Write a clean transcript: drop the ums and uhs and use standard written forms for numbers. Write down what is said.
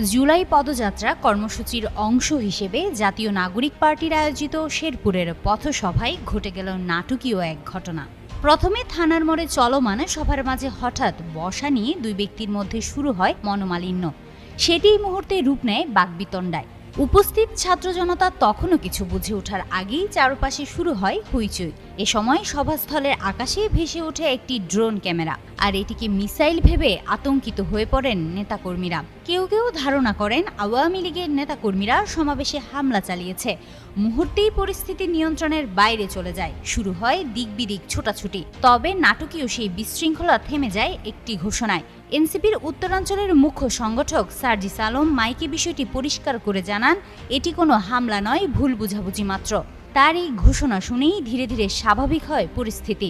জুলাই পদযাত্রা কর্মসূচির অংশ হিসেবে জাতীয় নাগরিক পার্টির আয়োজিত শেরপুরের পথসভায় ঘটে গেল নাটকীয় এক ঘটনা। প্রথমে থানার মোড়ে চলমান সভার মাঝে হঠাৎ বসা নিয়ে দুই ব্যক্তির মধ্যে শুরু হয় মনোমালিন্য। সেটিই মুহূর্তে রূপ নেয় বাকবিতণ্ডায়। উপস্থিত ছাত্র জনতা তখনও কিছু বুঝে ওঠার আগেই চারপাশে শুরু হয় হইচই। এ সময় সভাস্থলের আকাশে ভেসে ওঠে একটি ড্রোন ক্যামেরা, আর এটিকে মিসাইল ভেবে আতঙ্কিত হয়ে পড়েন নেতাকর্মীরা। কেউ কেউ ধারণা করেন আওয়ামী লীগের নেতাকর্মীরা সমাবেশে হামলা চালিয়েছে। মুহূর্তেই পরিস্থিতি নিয়ন্ত্রণের বাইরে চলে যায়। শুরু হয় দিকবিদিক ছোটাছুটি। তবে নাটকীয় সেই বিশৃঙ্খলা থেমে যায় একটি ঘোষণায়। এনসিপির উত্তরাঞ্চলের মুখ্য সংগঠক সার্জিস আলম মাইকে বিষয়টি পরিষ্কার করে জানান, এটি কোনো হামলা নয়, ভুল বুঝাবুঝি মাত্র। তার এই ঘোষণা শুনেই ধীরে ধীরে স্বাভাবিক হয় পরিস্থিতি।